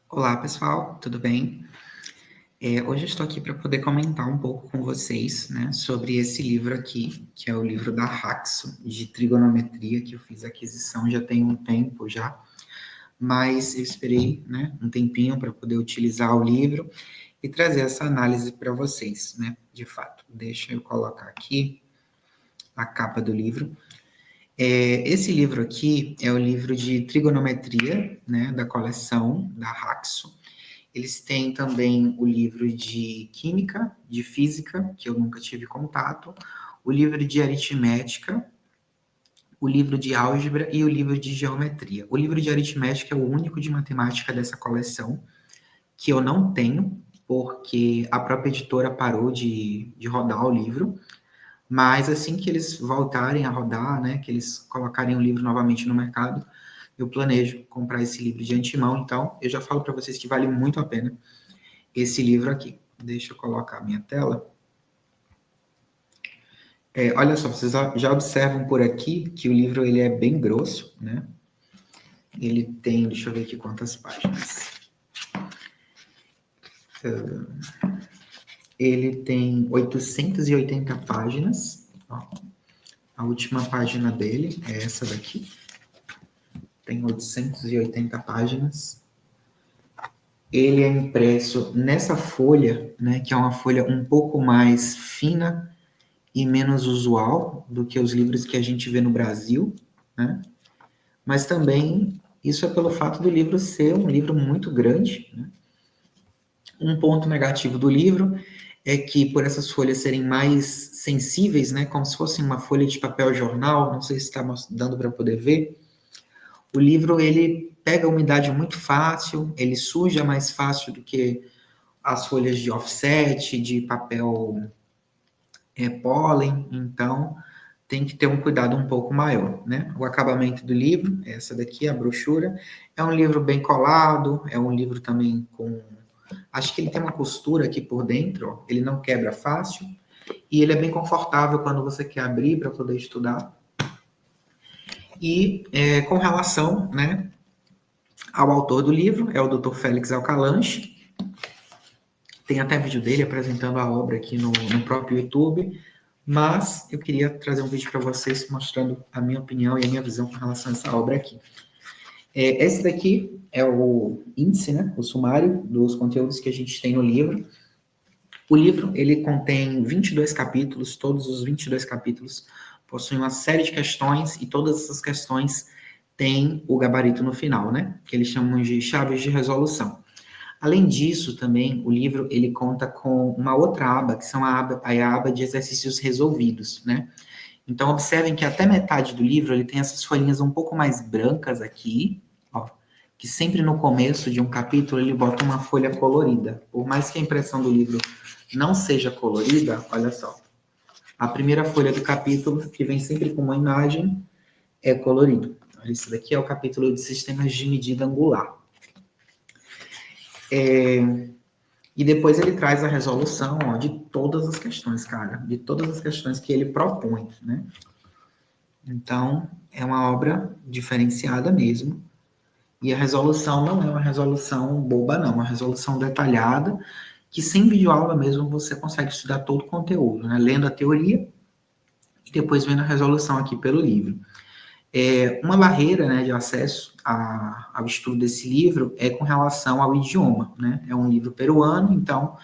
Olá, pessoal, tudo bem? Hoje eu estou aqui para poder comentar um pouco com vocês, né, sobre esse livro aqui, que é o livro da Haxo, de trigonometria, que eu fiz a aquisição já tem um tempo já, mas eu esperei, né, um tempinho para poder utilizar o livro e trazer essa análise para vocês, né, de fato. Deixa eu colocar aqui a capa do livro. Esse livro aqui é o livro de trigonometria, né, da coleção da Haxo. Eles têm também o livro de Química, de Física, que eu nunca tive contato, o livro de Aritmética, o livro de Álgebra e o livro de Geometria. O livro de Aritmética é o único de matemática dessa coleção, que eu não tenho, porque a própria editora parou de rodar o livro, mas assim que eles voltarem a rodar, né, que eles colocarem o livro novamente no mercado, eu planejo comprar esse livro de antemão, então eu já falo para vocês que vale muito a pena esse livro aqui. Deixa eu colocar a minha tela. Olha só, vocês já observam por aqui que o livro ele é bem grosso, né? Ele tem, deixa eu ver aqui quantas páginas. Ele tem 880 páginas. Ó, a última página dele é essa daqui. Tem 880 páginas. Ele é impresso nessa folha, né, que é uma folha um pouco mais fina e menos usual do que os livros que a gente vê no Brasil, né? Mas também isso é pelo fato do livro ser um livro muito grande, né? Um ponto negativo do livro é que por essas folhas serem mais sensíveis, né, como se fosse uma folha de papel jornal, não sei se está dando para poder ver, o livro ele pega a umidade muito fácil, ele suja mais fácil do que as folhas de offset, de papel pólen, então tem que ter um cuidado um pouco maior, né? O acabamento do livro, essa daqui, a brochura, é um livro bem colado, é um livro também com... Acho que ele tem uma costura aqui por dentro, ó, ele não quebra fácil, e ele é bem confortável quando você quer abrir para poder estudar. E com relação, né, ao autor do livro, é o Dr. Félix Alcalanche, tem até vídeo dele apresentando a obra aqui no próprio YouTube, mas eu queria trazer um vídeo para vocês mostrando a minha opinião e a minha visão com relação a essa obra aqui. Esse daqui é o índice, né, o sumário dos conteúdos que a gente tem no livro. O livro, ele contém 22 capítulos, todos os 22 capítulos possuem uma série de questões e todas essas questões têm o gabarito no final, né, que eles chamam de chaves de resolução. Além disso, também, o livro ele conta com uma outra aba, que são a aba de exercícios resolvidos, né? Então, observem que até metade do livro ele tem essas folhinhas um pouco mais brancas aqui, ó, que sempre no começo de um capítulo ele bota uma folha colorida. Por mais que a impressão do livro não seja colorida, olha só, a primeira folha do capítulo, que vem sempre com uma imagem, é colorido. Olha, esse daqui é o capítulo de sistemas de medida angular. E depois ele traz a resolução, ó, de todas as questões, cara, de todas as questões que ele propõe, né? Então, é uma obra diferenciada mesmo. E a resolução não é uma resolução boba, não, é uma resolução detalhada, que sem videoaula mesmo você consegue estudar todo o conteúdo, né? Lendo a teoria e depois vendo a resolução aqui pelo livro. Uma barreira, né, de acesso ao estudo desse livro é com relação ao idioma, né? É um livro peruano, então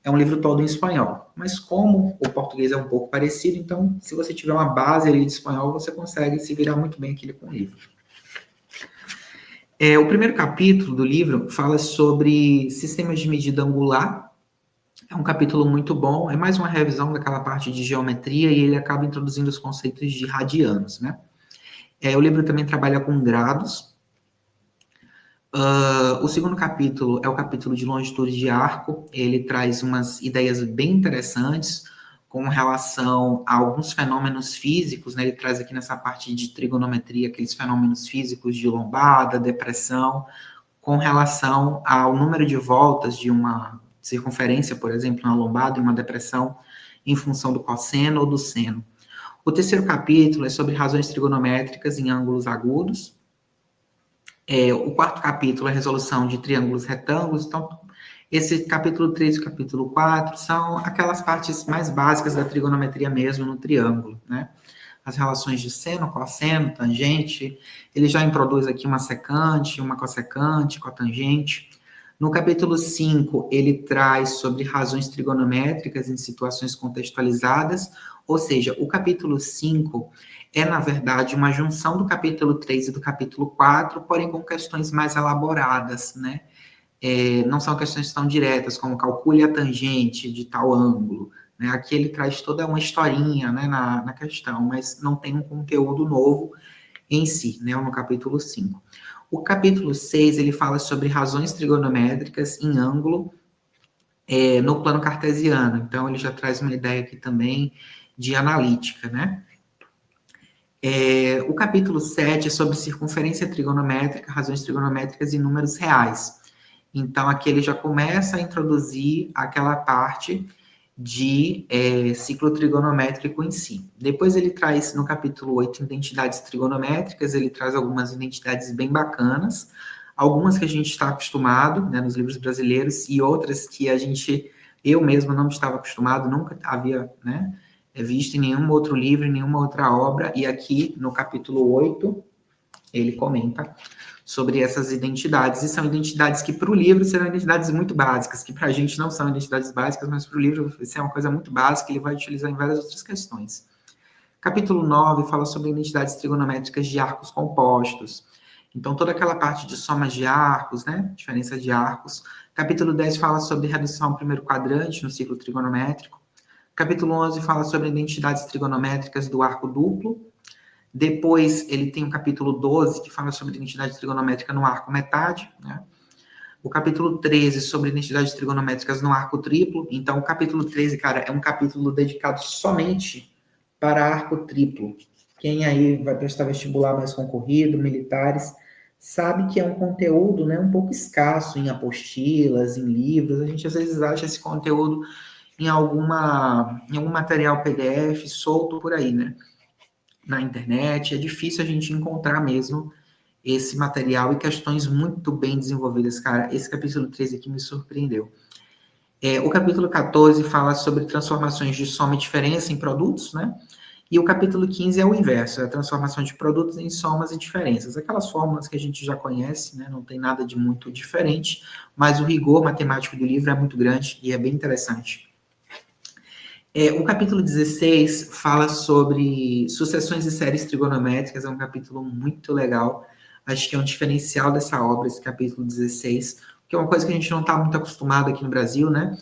é um livro todo em espanhol. Mas como o português é um pouco parecido, então se você tiver uma base ali de espanhol, você consegue se virar muito bem aqui com o livro. O primeiro capítulo do livro fala sobre sistemas de medida angular. É um capítulo muito bom, é mais uma revisão daquela parte de geometria e ele acaba introduzindo os conceitos de radianos, né? O livro também trabalha com grados. O segundo capítulo é o capítulo de longitude de arco. Ele traz umas ideias bem interessantes com relação a alguns fenômenos físicos, né? Ele traz aqui nessa parte de trigonometria aqueles fenômenos físicos de lombada, depressão, com relação ao número de voltas de uma circunferência, por exemplo, uma lombada e uma depressão, em função do cosseno ou do seno. O terceiro capítulo é sobre razões trigonométricas em ângulos agudos. O quarto capítulo é a resolução de triângulos retângulos. Então, esse capítulo 3 e o capítulo 4 são aquelas partes mais básicas da trigonometria mesmo no triângulo, né? As relações de seno, cosseno, tangente. Ele já introduz aqui uma secante, uma cossecante, cotangente. No capítulo 5, ele traz sobre razões trigonométricas em situações contextualizadas, ou seja, o capítulo 5 é, na verdade, uma junção do capítulo 3 e do capítulo 4, porém com questões mais elaboradas, né? Não são questões tão diretas, como calcule a tangente de tal ângulo, né? Aqui ele traz toda uma historinha, né, na questão, mas não tem um conteúdo novo em si, né, no capítulo 5. O capítulo 6, ele fala sobre razões trigonométricas em ângulo no plano cartesiano. Então, ele já traz uma ideia aqui também de analítica, né? O capítulo 7 é sobre circunferência trigonométrica, razões trigonométricas e números reais. Então, aqui ele já começa a introduzir aquela parte de ciclo trigonométrico em si. Depois ele traz, no capítulo 8, identidades trigonométricas, ele traz algumas identidades bem bacanas, algumas que a gente está acostumado, né, nos livros brasileiros, e outras que eu mesmo não estava acostumado, nunca havia, né, visto em nenhum outro livro, em nenhuma outra obra, e aqui no capítulo 8, ele comenta sobre essas identidades, e são identidades que para o livro serão identidades muito básicas, que para a gente não são identidades básicas, mas para o livro isso é uma coisa muito básica, ele vai utilizar em várias outras questões. Capítulo 9 fala sobre identidades trigonométricas de arcos compostos, então toda aquela parte de somas de arcos, né, diferença de arcos. Capítulo 10 fala sobre redução ao primeiro quadrante no ciclo trigonométrico. Capítulo 11 fala sobre identidades trigonométricas do arco duplo. Depois, ele tem o capítulo 12, que fala sobre identidade trigonométrica no arco metade, né? O capítulo 13, sobre identidades trigonométricas no arco triplo. Então, o capítulo 13, cara, é um capítulo dedicado somente para arco triplo. Quem aí vai prestar vestibular mais concorrido, militares, sabe que é um conteúdo, né, um pouco escasso em apostilas, em livros. A gente, às vezes, acha esse conteúdo em algum material PDF solto por aí, né? Na internet, é difícil a gente encontrar mesmo esse material e questões muito bem desenvolvidas, cara. Esse capítulo 13 aqui me surpreendeu. O capítulo 14 fala sobre transformações de soma e diferença em produtos, né? E o capítulo 15 é o inverso, é a transformação de produtos em somas e diferenças. Aquelas fórmulas que a gente já conhece, né? Não tem nada de muito diferente, mas o rigor matemático do livro é muito grande e é bem interessante. O capítulo 16 fala sobre sucessões e séries trigonométricas, é um capítulo muito legal. Acho que é um diferencial dessa obra, esse capítulo 16, que é uma coisa que a gente não está muito acostumado aqui no Brasil, né?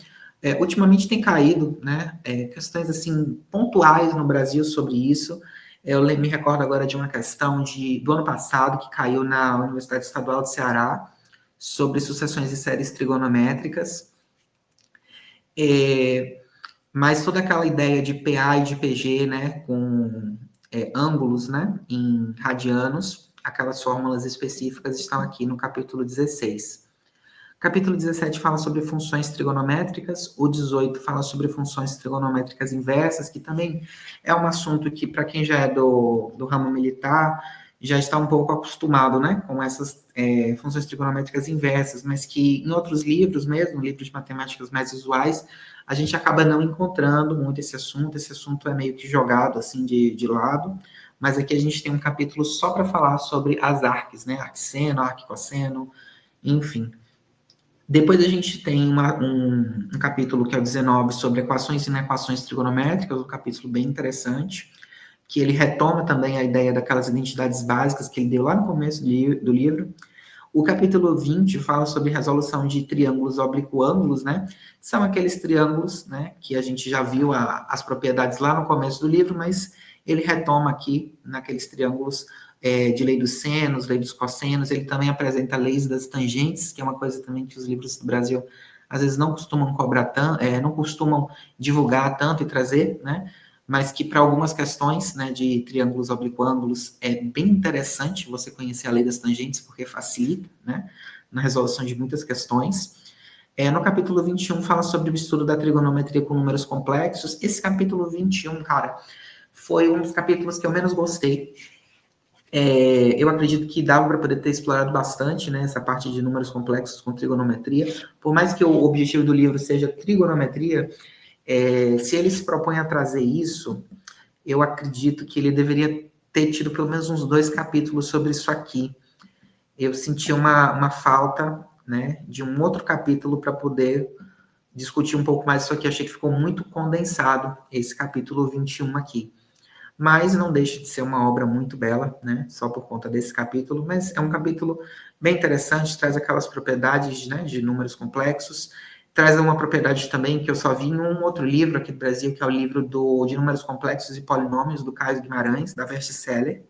Ultimamente tem caído, né? Questões assim pontuais no Brasil sobre isso. Eu me recordo agora de uma questão do ano passado que caiu na Universidade Estadual do Ceará sobre sucessões e séries trigonométricas. Mas toda aquela ideia de PA e de PG, né, com ângulos, né, em radianos, aquelas fórmulas específicas estão aqui no capítulo 16. Capítulo 17 fala sobre funções trigonométricas, o 18 fala sobre funções trigonométricas inversas, que também é um assunto que, para quem já é do ramo militar, já está um pouco acostumado, né, com essas funções trigonométricas inversas, mas que em outros livros mesmo, livros de matemáticas mais visuais, a gente acaba não encontrando muito esse assunto é meio que jogado, assim, de lado, mas aqui a gente tem um capítulo só para falar sobre as arques, né, arcseno, arquicosseno, enfim. Depois a gente tem um capítulo que é o 19 sobre equações e inequações trigonométricas, um capítulo bem interessante, que ele retoma também a ideia daquelas identidades básicas que ele deu lá no começo do livro. O capítulo 20 fala sobre resolução de triângulos obliquo-ângulos, né? São aqueles triângulos, né, que a gente já viu as propriedades lá no começo do livro, mas ele retoma aqui naqueles triângulos de lei dos senos, lei dos cossenos. Ele também apresenta leis das tangentes, que é uma coisa também que os livros do Brasil às vezes não costumam cobrar tanto, não costumam divulgar tanto e trazer, né? Mas que para algumas questões, né, de triângulos obliquo-ângulos é bem interessante você conhecer a lei das tangentes, porque facilita, né, na resolução de muitas questões. No capítulo 21 fala sobre o estudo da trigonometria com números complexos. Esse capítulo 21, cara, foi um dos capítulos que eu menos gostei, Eu acredito que dava para poder ter explorado bastante, né, essa parte de números complexos com trigonometria. Por mais que o objetivo do livro seja trigonometria, se ele se propõe a trazer isso, eu acredito que ele deveria ter tido pelo menos uns 2 capítulos sobre isso aqui. Eu senti uma falta, né, de um outro capítulo para poder discutir um pouco mais isso aqui. Achei que ficou muito condensado esse capítulo 21 aqui. Mas não deixa de ser uma obra muito bela, né? Só por conta desse capítulo. Mas é um capítulo bem interessante, traz aquelas propriedades, né, de números complexos. Traz uma propriedade também que eu só vi em um outro livro aqui do Brasil, que é o livro de números complexos e polinômios, do Caio Guimarães, da Verticeller.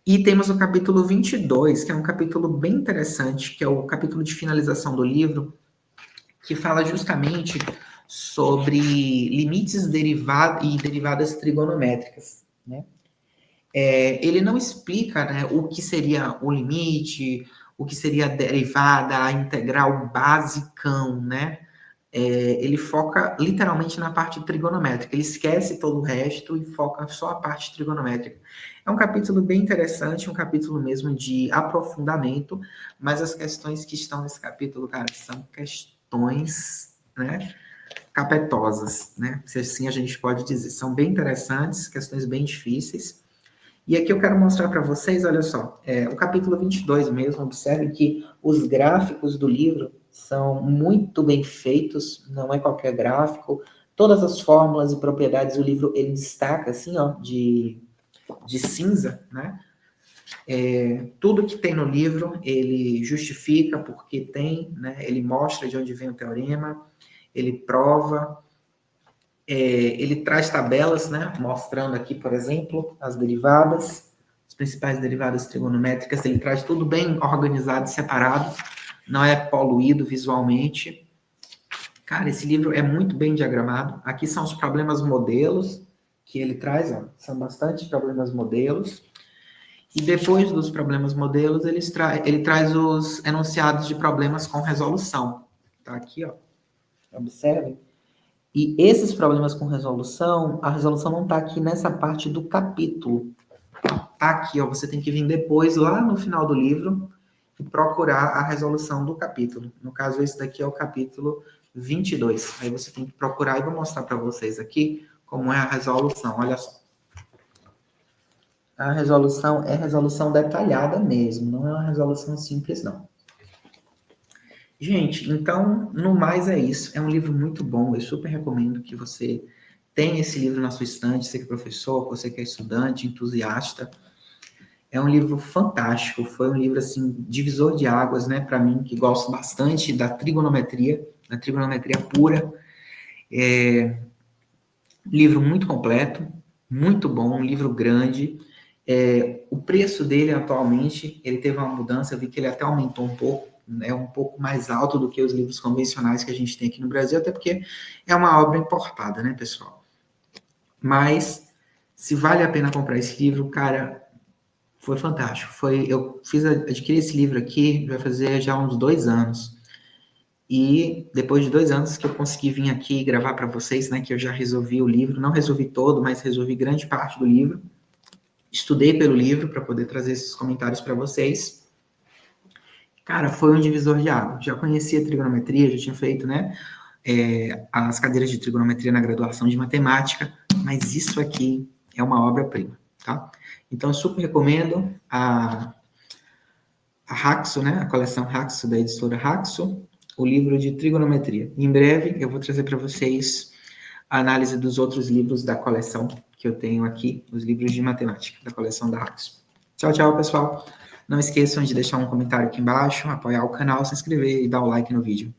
E temos o capítulo 22, que é um capítulo bem interessante, que é o capítulo de finalização do livro, que fala justamente sobre limites e derivadas trigonométricas, né? Ele não explica, né, o que seria o limite, o que seria a derivada, a integral basicão, né? Ele foca literalmente na parte trigonométrica, ele esquece todo o resto e foca só a parte trigonométrica. É um capítulo bem interessante, um capítulo mesmo de aprofundamento, mas as questões que estão nesse capítulo, cara, são questões, né, capetosas, né? Se assim a gente pode dizer. São bem interessantes, questões bem difíceis. E aqui eu quero mostrar para vocês, olha só, o capítulo 22 mesmo, observe que os gráficos do livro são muito bem feitos, não é qualquer gráfico. Todas as fórmulas e propriedades do livro, ele destaca assim, ó, de cinza, né? Tudo que tem no livro, ele justifica porque tem, né? Ele mostra de onde vem o teorema, ele prova, ele traz tabelas, né? Mostrando aqui, por exemplo, as derivadas, as principais derivadas trigonométricas, ele traz tudo bem organizado, separado, não é poluído visualmente. Cara, esse livro é muito bem diagramado. Aqui são os problemas modelos que ele traz, ó, são bastante problemas modelos. E depois dos problemas modelos, ele traz os enunciados de problemas com resolução. Tá aqui, ó. Observem. E esses problemas com resolução, a resolução não está aqui nessa parte do capítulo. Tá aqui, ó. Você tem que vir depois, lá no final do livro, e procurar a resolução do capítulo. No caso, esse daqui é o capítulo 22. Aí você tem que procurar e vou mostrar para vocês aqui como é a resolução. Olha só. A resolução é resolução detalhada mesmo, não é uma resolução simples, não. Gente, então, no mais é isso. É um livro muito bom, eu super recomendo que você tenha esse livro na sua estante, você que é professor, você que é estudante, entusiasta. É um livro fantástico, foi um livro, assim, divisor de águas, né, para mim, que gosto bastante da trigonometria pura. Livro muito completo, muito bom, um livro grande. O preço dele atualmente, ele teve uma mudança, eu vi que ele até aumentou um pouco, é um pouco mais alto do que os livros convencionais que a gente tem aqui no Brasil, até porque é uma obra importada, né, pessoal? Mas, se vale a pena comprar esse livro, cara, foi fantástico. Eu adquiri esse livro aqui, vai fazer já uns 2 anos. E depois de 2 anos que eu consegui vir aqui gravar para vocês, né, que eu já resolvi o livro, não resolvi todo, mas resolvi grande parte do livro. Estudei pelo livro para poder trazer esses comentários para vocês. Cara, foi um divisor de água. Já conhecia trigonometria, já tinha feito, né, as cadeiras de trigonometria na graduação de matemática, mas isso aqui é uma obra-prima, tá? Então, eu super recomendo a Haxo, né, a coleção Haxo, da editora Haxo, o livro de trigonometria. Em breve, eu vou trazer para vocês a análise dos outros livros da coleção que eu tenho aqui, os livros de matemática da coleção da Haxo. Tchau, tchau, pessoal. Não esqueçam de deixar um comentário aqui embaixo, apoiar o canal, se inscrever e dar um like no vídeo.